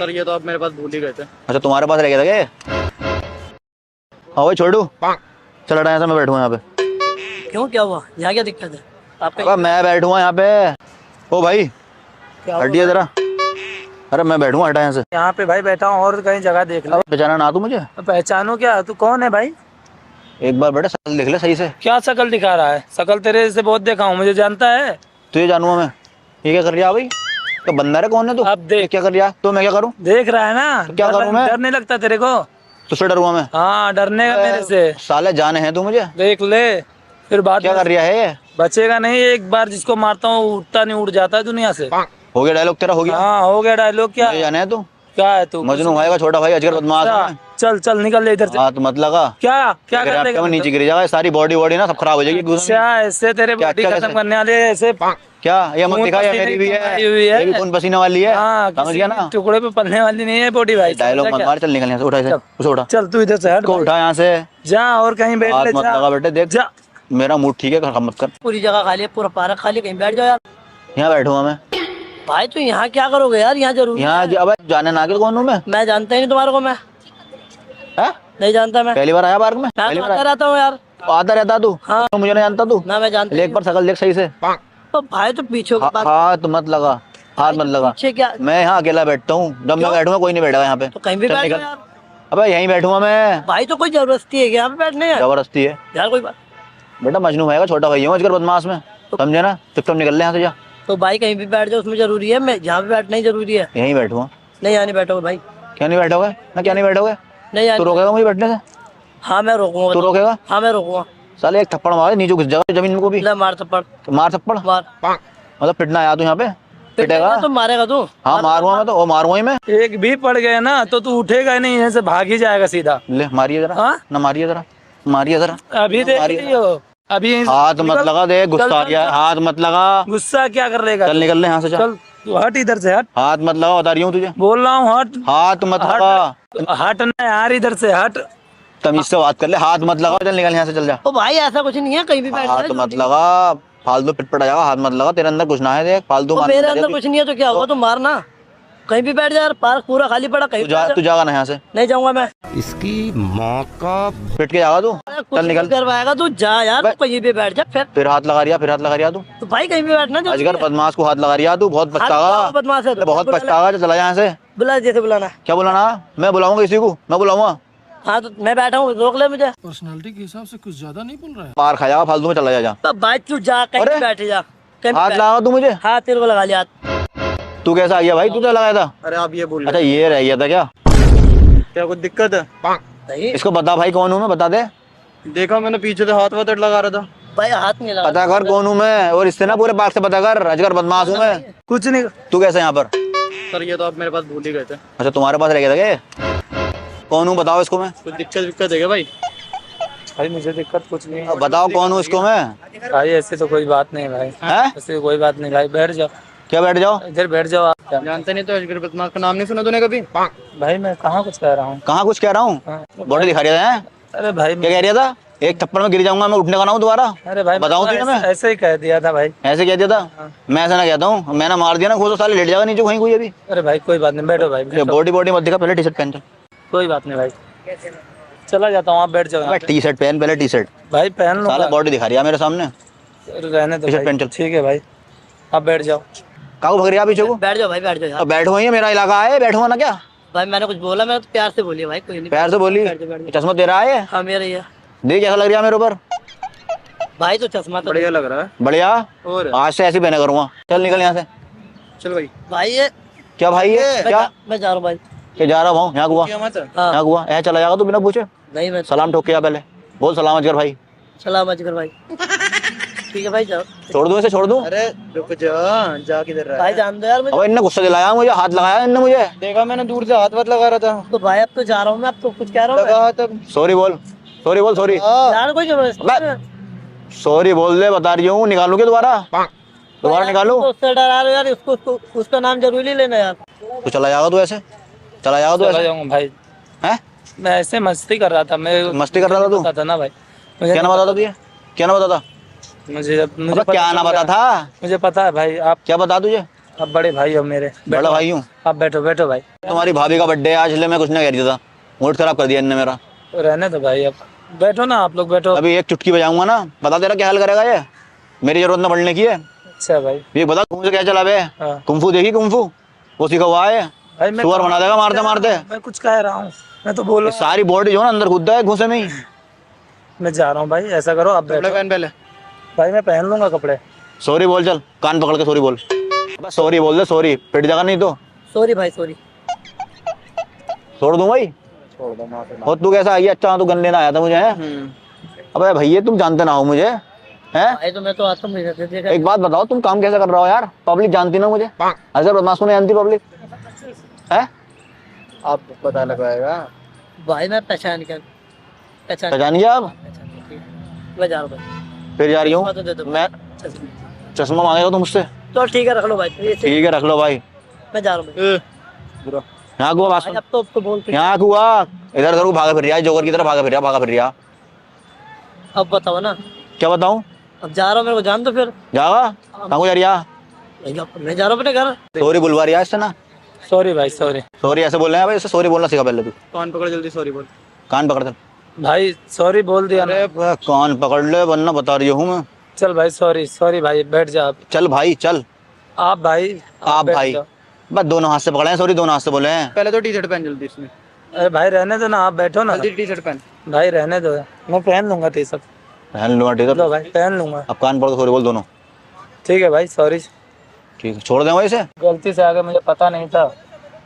Sir ये तो आप मेरे पास भूल ही गए थे। अच्छा तुम्हारे पास रह गया था क्या? हाँ भाई छोड़ू, चल हटा यहाँ से, मैं बैठूँ यहाँ पे। क्यों, क्या हुआ? यहाँ क्या दिक्कत है आपका? अबे मैं बैठूँगा यहाँ पे। ओ भाई क्या हटिए जरा। अरे मैं बैठूँगा, हटा यहाँ से। यहाँ पे भाई बैठा हूँ और कहीं जगह देख ले। पहचाना ना तू मुझे? पहचानो क्या? तू कौन है भाई? एक बार बेटा शक्ल देख ले सही से। क्या शकल दिखा रहा है? शकल तेरे से बहुत देखा हूँ, मुझे जानता है। तुझे जानूंगा मैं? ये क्या कर रहा भाई? तो बंदा है कौन है तू? अब देख क्या कर रहा? तो मैं क्या करूँ? देख रहा है ना, तो क्या करूं मैं? डर नहीं लगता तेरे को? तुझसे डरूंगा मैं? हाँ डरने का मेरे से। साले जाने हैं तू मुझे? देख ले फिर बात क्या कर रहा है ये? बचेगा नहीं, एक बार जिसको मारता हूँ उठता नहीं, उठ जाता है दुनिया से। हो गया डायलॉग तेरा, हो गया। हाँ हो गया डायलॉग। क्या ये जाने है तू? क्या है तू? मजनू भाई का छोटा भाई, अजगर बदमाश है। चल चल निकल ले इधर से। हाथ मत लगा। क्या क्या अगर कर आपके लेगा? में नीचे गिर जाएगा, सारी बॉडी वॉडी ना सब खराब हो जाएगी। क्या ऐसे तेरे क्या- बॉडी क्या खत्म कैसे? करने वाले ऐसे? क्या ये मत खून दिखा, ये पसीने मेरी भी की है, कमाई हुई है। ये भी खून पसीने वाली है। हाँ समझ गया ना? टुकड़े पे पलने वाली नहीं है बॉडी भाई। डायलॉग समझा मत क्या? मार, चल निकल यहाँ से, उठा इसे, उसे उठा। चल तू इधर से हट को भाई। उठा यहाँ से। जा और कहीं बैठ हाथ ले, मत जा। लगा बेटे, देख जा। मेरा मूड ठीक है, खराब मत कर। पूरी जगह खाली है, पूरा पार्क खाली, कहीं बैठ जाओ यार। यहाँ बैठूंगा मैं। भाई तू यहाँ क्या करोगे यार? यहाँ जरूर यहाँ अब जाने ना के कौन हूँ मैं? जानता ही नहीं तुम्हारे को। मैं है? नहीं जानता। मैं पहली बार आया पार्क में? मैं पहली तो बार आता रहता हूँ यार। आता रहता तू? हाँ। तो मुझे नहीं जानता तू? ना मैं जानता एक बार शकल देख सही से। तो भाई तो पीछे के पास हाथ मत लगा, हाथ मत लगा। पीछे क्या? मैं यहाँ अकेला बैठता हूँ, जब मैं क्यों? बैठूंगा कोई नहीं बैठेगा यहाँ पे। तो कहीं भी चल बैठ निकल। जाओ यार। अबे यहीं बैठूंगा मैं। भाई तो कोई जबरदस्ती है क्या यहाँ पे बैठने यार? जबरदस्ती है यार कोई बात। बेटा, मजनू भाई का छोटा भाई हूँ, अजगर बदमाश में, समझे ना? चुपचाप निकल ले यहाँ से, जा। तो भाई कहीं भी बैठ जाओ, उसमें जरूरी है? मैं यहाँ पे बैठना ही जरूरी है? यहीं बैठूंगा। नहीं यहाँ नहीं बैठोगे भाई। क्या नहीं बैठोगे ना? क्या नहीं बैठोगे? नहीं तू यहाँ। रोकेगा मुझे बैठने से? हाँ मैं रोकूंगा। तू रोकेगा? हाँ मैं रोकूंगा। साले एक थप्पड़ मारे नीचे घुस जाएगा जमीन को भी। ले मार थप्पड़। तो मार थप्पड़ मार। मतलब पिटना आया तू यहाँ पे? पिटेगा? तो मारेगा तू? हाँ मारूंगा मैं तो, और मारूंगा ही मैं। एक भी पड़ गया ना तो तू उठेगा नहीं, यहाँ से भाग ही जाएगा सीधा। ले मारिए जरा। हाँ? ना मारिए जरा, मारिए जरा। अभी देख मारिए। रही हो? अभी यहीं से हाथ मत निकल। लगा, दे गुस्सा आ चल, गया है, चल, हाथ मत लगा। गुस्सा क्या कर लेगा? चल निकल ले यहाँ से, चल। चल तू हट इधर से, हट। हाथ मत लगा, बता रही हूँ तुझे। बोल रहा हूँ हट। हाथ मत लगा, हट ना यार, इधर से हट। तमीज से बात कर ले। हाथ मत लगा, चल निकल यहाँ से, चल जा। ओ भाई ऐसा कुछ नहीं है, कहीं भी बैठ हाथ जाओ। मत लगा, फालतू पिटपट जाएगा। हाथ मत लगा, तेरे अंदर कुछ ना है, देख फालतू तो मार। मेरे अंदर कुछ नहीं है तो क्या हुआ? तुम मारना, कहीं भी बैठ जा यार। पार्क पूरा खाली पड़ा, कहीं तू जाएगा ना यहाँ से? नहीं जाऊंगा मैं। इसकी माँ का पिट के जाएगा तू? कुछ चल निकल। करवाएगा तू, जा यार, तू कहीं भी बैठ जा। फिर हाथ लगा रिया, फिर हाथ लगा रिया तू। तो भाई कहीं भी बैठना जो अजगर बदमाश को हाथ लगा रिया तू, बहुत पछतागा। बदमाश है तू। बहुत पछतागा। चला यहाँ से। बुला जैसे बुलाना। क्या बुलाना? मैं बुलाऊंगा किसी को? मैं बुलाऊंगा? हाँ तो मैं बैठा हूँ, रोक ले मुझे। पर्सनालिटी के हिसाब से कुछ ज्यादा नहीं बोल रहा है। मार खाएगा फालतू में, चला जा। तो भाई तू जा, कहीं अरे! भी बैठ जा, कहीं भी हाथ बैठ। लगा तू मुझे? हाँ तेरे को लगा लिया हाथ। तू कैसा आ गया भाई? तू क्या लगाया था? अरे आप ये बोल अच्छा ये रह गया था क्या? क्या कुछ दिक्कत है? नहीं इसको बता भाई कौन हूँ मैं, बता दे। देखा मैंने पीछे से हाथ वाथ लगा रहा था। भाई हाथ नहीं लगा। पता कर कौन हूँ मैं, और इससे ना पूरे पार्क से पता कर। अजगर बदमाश हूँ मैं। कुछ नहीं। तू कैसे यहाँ पर? सर ये तो आप मेरे पास भूल ही गए थे। अच्छा तुम्हारे पास रह गया था क्या? कौन हूँ बताओ इसको मैं। कुछ दिक्कत है क्या भाई? भाई मुझे दिक्कत कुछ नहीं है अब बताओ कौन हूँ इसको मैं। भाई, ऐसे तो कोई बात नहीं भाई। है? ऐसे कोई बात नहीं भाई, बैठ जाओ। क्या बैठ जाओ? इधर बैठ जाओ आप। जानते नहीं तो अजगर बदमाश का नाम नहीं सुना तूने कभी? भाई मैं कहाँ कुछ कह रहा हूँ। कहाँ कुछ कह रहा हूँ? हाँ। बॉडी दिखा रहा है? अरे भाई क्या कह रहा था? एक थप्पड़ में गिर जाऊंगा मैं, उठने का ना हूँ दोबारा। अरे भाई बताऊं तुझे मैं? ऐसे ही कह दिया था भाई। ऐसे कह दिया था? मैं ऐसा ना कहता हूँ, मैंने मार दिया ना खुद तो साले लेट जाएगा नीचे कहीं कोई अभी। अरे भाई कोई बात नहीं, बैठो भाई बैठो। बॉडी बॉडी मत दिखा, पहले टी शर्ट पहन। चल कोई बात नहीं भाई, चला जाता हूँ, आप बैठ जाओ यहाँ पे। टी शर्ट पहन, पहले टी शर्ट। भाई पहन लो। साला बॉडी दिखा रही है मेरे सामने। रहने दो टी-शर्ट पहन भाई। चल। ठीक है भाई, आप बैठ जाओ। काहू भग रही है पीछे को? बैठ जाओ भाई, बैठ जाओ यार। अब बैठो, ये मेरा इलाका है, बैठूंगा ना क्या? भाई मैंने कुछ बोला? मैं तो प्यार से बोली भाई, कोई नहीं। प्यार से बोली? बैठ जाओ, बैठ जाओ। चश्मा तेरा है? हाँ मेरा ही है। देख कैसा लग रहा है मेरे ऊपर? भाई तो चश्मा तो बढ़िया लग रहा है। बढ़िया। और आज से ऐसे ही पहने करूंगा। चल निकल यहाँ से। चल भाई। भाई ये क्या भाई है? क्या मैं जा रहा हूँ भाई। क्या जा रहा हूँ? यहाँ हुआ, क्या मत? हाँ यहाँ हुआ। ऐसा चला जाएगा तू बिना पूछे? नहीं मैं सलाम ठोक के आ, पहले बोल सलाम अजगर भाई। सलाम अजगर भाई। ठीक है भाई जाओ। छोड़ दूं इसे, छोड़ दूं? अरे रुक जा किधर रहा भाई है? जान दो यार मुझे। अब इनने गुस्सा दिलाया मुझे, हाथ लगाया इनने मुझे। देखा मैंने दूर से हाथ वाथ लगा रहा था। तो भाई अब तो जा रहा हूँ मैं, अब तो कुछ कह रहा हूँ मैं। लगा तब। सॉरी बोल, सॉरी बोल, सॉरी। यार कोई जबरदस्ती मैं- नहीं है। सॉरी बोल दे, बता रही हूँ। निकालू क्या दोबारा? दोबारा यार, निकालू? तुम तो उससे डरा रहे हो यार, उसका नाम जरूरी लेना यार। तू चला जाएगा तू ऐसे? चला जाएगा तू चला ऐसे? जाऊंगा भाई। हैं? मैं ऐसे मस्ती कर रहा था। मैं मस्ती कर रहा था तू? पता था ना भाई। मुझे क्या ना बता था तुझे? क्या ना बता था? मुझे अबे क्या ना चल बता गया। था? मुझे पता है भाई। आप क्या बता तुझे? आप बड़े भाई हो मेरे। बड़ा भाई हूँ। आप बैठो बैठो भाई। तुम्हारी भाभी का बर्थडे है आज, इसलिए मैं कुछ नहीं कह रही था। मूड खराब कर दिया इनने मेरा। तो रहने दो भाई, अब बैठो ना, आप लोग बैठो। अभी एक चुटकी बजाऊंगा ना, बता तेरा क्या हाल करेगा ये। मेरी जरूरत ना पड़ने की है। अच्छा भाई। ये बता तुमसे क्या चला बे। हाँ। कुंफू देखी, कुंफू वो सीखा हुआ है। भाई मैं सुअर बना देगा मारते मारते। मैं कुछ कह रहा हूँ, मैं तो बोल ये रहा सारी बॉडी जो है ना अंदर घुस है घुसे में ही। हूँ। मैं जा रहा हूँ भाई, ऐसा करो आप कपड़े बैठो। पहन पहले। भाई मैं पहन लूंगा कपड़े। सॉरी बोल, चल कान पकड़ के सॉरी बोल। बस सॉरी बोल दे, सॉरी पिट जाएगा नहीं तो। सॉरी भाई सॉरी। छोड़ दूं भाई। और तू कैसा आई, अच्छा तू गन लेना आया था मुझे है। अबे भैया तुम जानते ना हो मुझे हैं। भाई तो मैं तो आता हूँ देखा। एक बात बताओ, तुम काम कैसे कर रहे हो यार। पब्लिक जानती ना मुझे, अजहर बदमाश को नहीं जानती पब्लिक है। आप पता लगाएगा। भाई मैं पहचान कर पहचानिए आप। मैं जा रहा हूँ भाई। फिर जा रही चश्मा तो दे हूँ दो। मैं। चश्मा मांगेगा तुम मुझसे। तो ठीक है रख लो भाई। ठीक है रख लो भाई। मैं जा रहा हूँ भाई। यहाँ हुआ बात भाई सुन। अब तो बोल यहाँ हुआ इधर उधर भागा फिर रहा है, जोकर की तरह भागा फिर रहा। अब बताओ ना। क्या बताऊँ। अब जा रहा हूँ, मेरे को जान दो फिर। जावा कहाँ को जा रही है। मैं जा रहा हूँ अपने घर। सॉरी बुलवा रही है इससे ना। सॉरी भाई सॉरी। सॉरी ऐसे बोल रहे हैं भाई, इससे सॉरी बोलना सीखा पहले तू। कान पकड़ जल्दी सॉरी बोल। कान पकड़ चल। भाई सॉरी बोल दिया ना। अरे कान पकड़ ले वरना बता रही हूँ मैं। चल भाई सॉरी सॉरी भाई, बैठ जा आप। चल भाई चल। आप भाई आप बैठ भाई जाओ। बस दोनों हाथ से पकड़े हैं, सॉरी दोनों हाथ से बोले हैं। पहले तो टी शर्ट पहन जल्दी इसमें। अरे भाई रहने दो ना, आप बैठो ना। जल्दी टी शर्ट पहन। भाई रहने दो, मैं पहन लूंगा टी शर्ट। पहन लूंगा ठीक लो है। भाई पहन लूंगा। अब कान पकड़ के सॉरी बोल दोनों। ठीक है भाई सॉरी। ठीक है छोड़ दें भाई इसे। गलती से आगे मुझे पता नहीं था,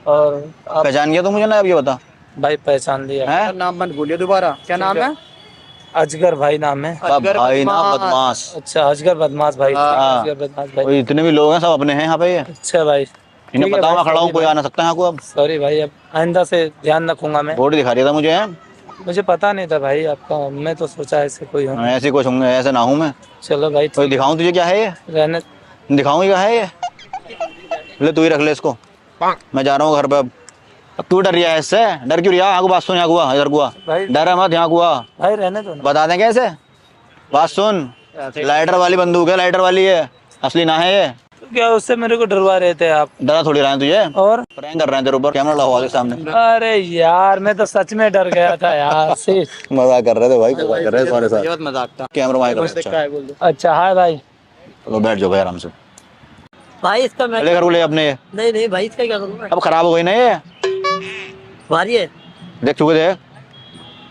और आप पहचान गया तो मुझे ना, अब ये बता भाई पहचान लिया। है। नाम मत भूलिए दोबारा। क्या नाम है। अजगर भाई नाम है। अजगर भाई ना बदमाश। बदमाश। अच्छा अजगर बदमाश भाई। हाँ। अजगर बदमाश भाई। और इतने भी लोग हैं सब अपने हैं यहाँ पे ये। अच्छा भाई। इन्हें ठीक है पता भाई, मैं खड़ा हूँ, sorry कोई भाई। आ ना सकता है यहाँ को अब। सॉरी भाई, अब आइंदा से ध्यान रखूंगा मैं। बॉडी दिखा रही था मुझे है। मुझे पता नहीं था भाई आपका, मैं तो सोचा ऐसे कोई हो। ऐसे कुछ होंगे, ऐसे ना हूँ मैं। चलो भाई कोई दिखाऊं तुझे क्या है ये। रहने। दिखाऊं क्या है ये। ले तू ही रख ले इसको। मैं जा रहा हूँ घर पे अब तू डर रहा है इससे। डर क्यों रहा। यहाँ को बात सुन, यहाँ हुआ इधर हुआ। भाई डर है मत, यहाँ हुआ। भाई रहने दो ना। बता दें कैसे। बात सुन, लाइटर वाली बंदूक है, लाइटर वाली है, असली ना है ये। तो क्या उससे मेरे को डरवा रहे थे आप। डरा थोड़ी रहे हैं तुझे। और प्रैंक कर रहे हैं तेरे ऊपर, कैमरा लगा के सामने। अरे यार मैं तो सच में डर गया था यार से। मजाक कर रहे थे भाई, मजाक कर रहे थे तुम्हारे ये साथ। बहुत मजाक था। कैमरा वहाँ कर। क्या है बोल दो। अच्छा हाय भाई। चलो बैठ जाओ भाई आराम से। भाई इसका मैं ले घर को ले अपने ये। नहीं नहीं भाई इसका क्या करूँ मैं। अब खराब हो गई ना ये। भारी है। देख चुके थे।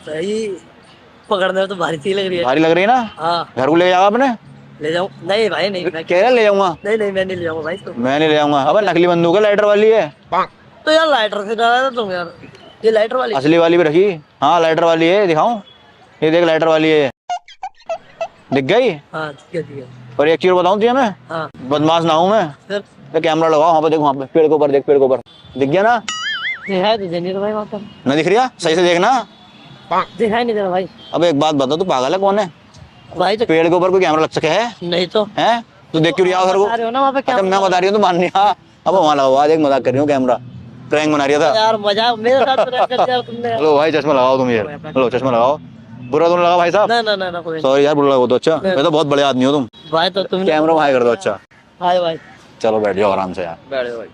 सही पकड़ने में तो भारी सी लग रही है। भारी लग रही है ना। हाँ घर को ले जाओ अपने। ले जाऊँ। नहीं भाई नहीं मैं कह रहे ले जाऊंगा। नहीं नहीं मैं नहीं ले जाऊंगा भाई इसको। मैं नहीं ले जाऊंगा। अब नकली बंदूक है, लाइटर वाली है। तो यार लाइटर से डरा था तुम यार। ये लाइटर वाली। असली वाली भी रखी। हाँ लाइटर वाली है, दिखाऊं। ये देख लाइटर वाली है, दिख गई। हाँ ठीक है ठीक है। और एक चीज बताऊं तुझे मैं, हाँ बदमाश ना हूं मैं। फिर तो कैमरा लगाओ वहाँ पे, देख वहाँ पे पेड़ के ऊपर, देख पेड़ के ऊपर दिख गया ना। दिखाई तो नहीं भाई वहाँ पर। ना दिख रहा, सही से देखना। दिखाई नहीं दे रहा भाई। अब एक बात बता, तू पागल है कौन है। भाई तो पेड़ के ऊपर कोई कैमरा लग सके है नहीं तो हैं? तू देख क्यों रही है उधर को। बता रहे हो ना वहाँ पे क्या। अच्छा मैं बता रही हूँ तो मान नहीं। हाँ अब वहाँ लगा, देख मजाक कर रही हूँ, कैमरा प्रैंक बना रही था। यार मजाक मेरे साथ तो कर दिया तुमने। हेलो भाई चश्मा लगाओ तुम ये। हेलो चश्मा लगाओ। बुरा तो नहीं लगा भाई साहब। ना ना ना ना कोई सॉरी यार, बुरा लगा तो। अच्छा मैं तो बहुत बड़े आदमी हो तुम। भाई तो तुमने कैमरा वहाँ कर दो। अच्छा हाय भाई। चलो बैठ जाओ आराम से यार। बैठ जाओ भाई।